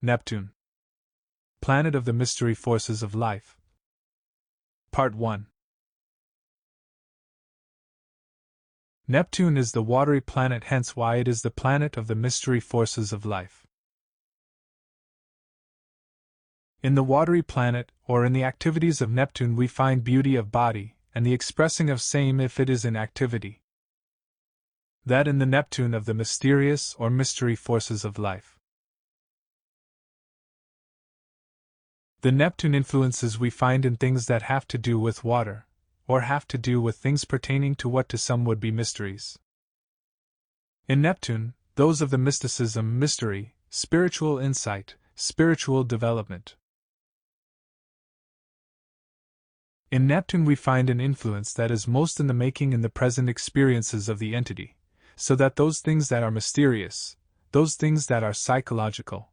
Neptune, Planet of the Mystery Forces of Life. Part 1. Neptune is the watery planet, hence why it is the planet of the mystery forces of life. In the watery planet, or in the activities of Neptune, we find beauty of body, and the expressing of same if it is in activity. That in the Neptune of the mysterious or mystery forces of life. The Neptune influences we find in things that have to do with water, or have to do with things pertaining to what to some would be mysteries. In Neptune, those of the mysticism, mystery, spiritual insight, spiritual development. In Neptune we find an influence that is most in the making in the present experiences of the entity, so that those things that are mysterious, those things that are psychological,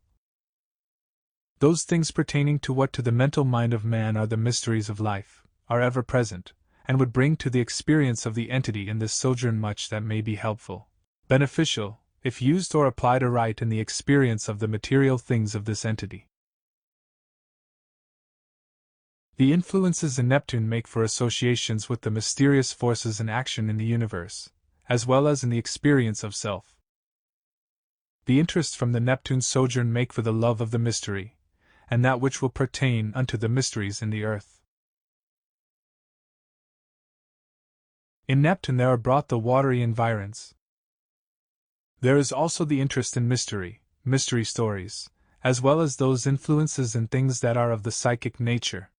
those things pertaining to what to the mental mind of man are the mysteries of life, are ever present, and would bring to the experience of the entity in this sojourn much that may be helpful, beneficial, if used or applied aright in the experience of the material things of this entity. The influences in Neptune make for associations with the mysterious forces in action in the universe, as well as in the experience of self. The interests from the Neptune sojourn make for the love of the mystery, and that which will pertain unto the mysteries in the earth. In Neptune there are brought the watery environs. There is also the interest in mystery stories, as well as those influences in things that are of the psychic nature.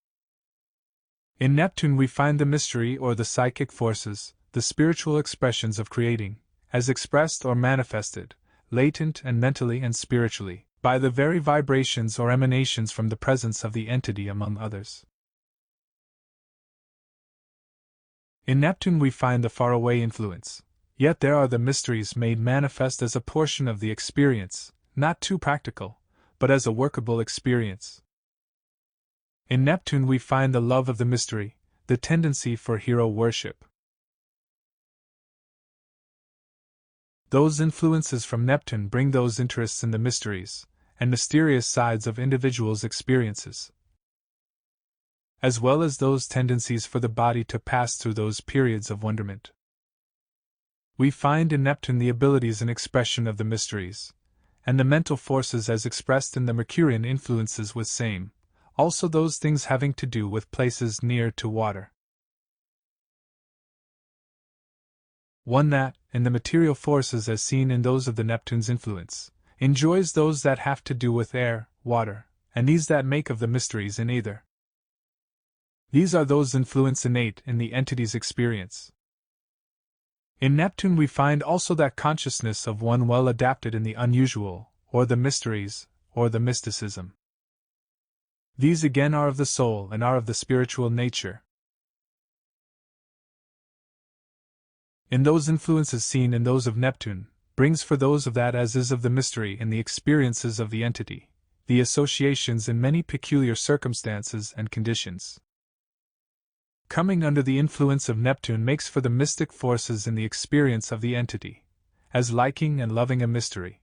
In Neptune we find the mystery or the psychic forces, the spiritual expressions of creating, as expressed or manifested, latent and mentally and spiritually, by the very vibrations or emanations from the presence of the entity among others. In Neptune we find the faraway influence, yet there are the mysteries made manifest as a portion of the experience, not too practical, but as a workable experience. In Neptune we find the love of the mystery, the tendency for hero worship. Those influences from Neptune bring those interests in the mysteries and mysterious sides of individuals' experiences, as well as those tendencies for the body to pass through those periods of wonderment. We find in Neptune the abilities and expression of the mysteries, and the mental forces as expressed in the Mercurian influences with same, also those things having to do with places near to water. One that, in the material forces as seen in those of the Neptune's influence, enjoys those that have to do with air, water, and these that make of the mysteries in either. These are those influence innate in the entity's experience. In Neptune we find also that consciousness of one well adapted in the unusual, or the mysteries, or the mysticism. These again are of the soul and are of the spiritual nature. In those influences seen in those of Neptune, brings for those of that as is of the mystery in the experiences of the entity, the associations in many peculiar circumstances and conditions. Coming under the influence of Neptune makes for the mystic forces in the experience of the entity, as liking and loving a mystery.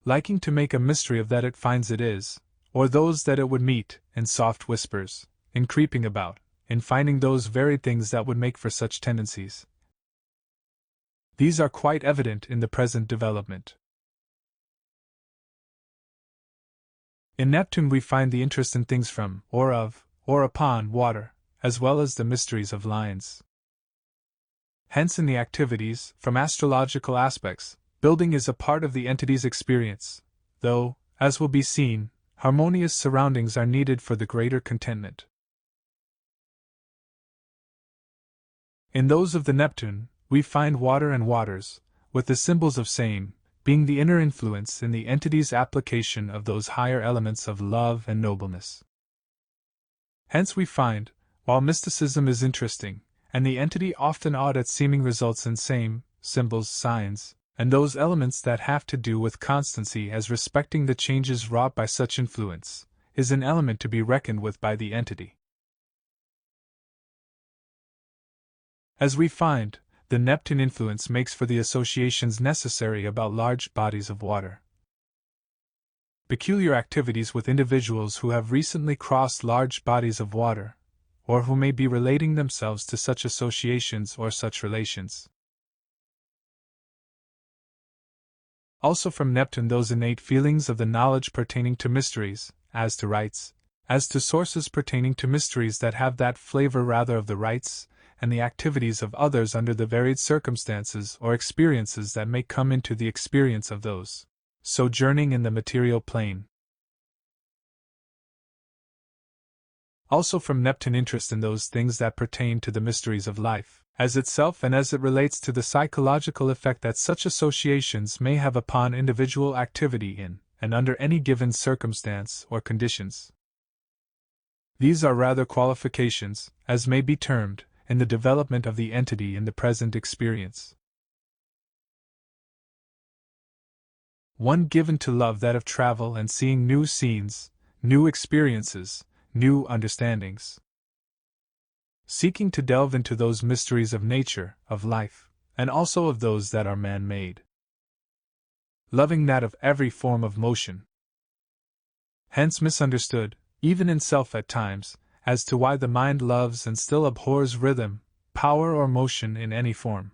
Liking to make a mystery of that it finds it is, or those that it would meet, in soft whispers, in creeping about, in finding those very things that would make for such tendencies. These are quite evident in the present development. In Neptune we find the interest in things from, or of, or upon water, as well as the mysteries of lines. Hence in the activities, from astrological aspects, building is a part of the entity's experience, though, as will be seen, harmonious surroundings are needed for the greater contentment. In those of the Neptune, we find water and waters, with the symbols of same, being the inner influence in the entity's application of those higher elements of love and nobleness. Hence we find, while mysticism is interesting, and the entity often awed at seeming results in same, symbols, signs, and those elements that have to do with constancy as respecting the changes wrought by such influence, is an element to be reckoned with by the entity. As we find, the Neptune influence makes for the associations necessary about large bodies of water. peculiar activities with individuals who have recently crossed large bodies of water, or who may be relating themselves to such associations or such relations. Also from Neptune those innate feelings of the knowledge pertaining to mysteries, as to rites, as to sources pertaining to mysteries that have that flavor rather of the rites and the activities of others under the varied circumstances or experiences that may come into the experience of those sojourning in the material plane. Also from Neptune interest in those things that pertain to the mysteries of life, as itself and as it relates to the psychological effect that such associations may have upon individual activity in and under any given circumstance or conditions. These are rather qualifications, as may be termed, in the development of the entity in the present experience. One given to love that of travel and seeing new scenes, new experiences, new understandings. Seeking to delve into those mysteries of nature, of life, and also of those that are man-made. Loving that of every form of motion. Hence misunderstood, even in self at times, as to why the mind loves and still abhors rhythm, power or motion in any form.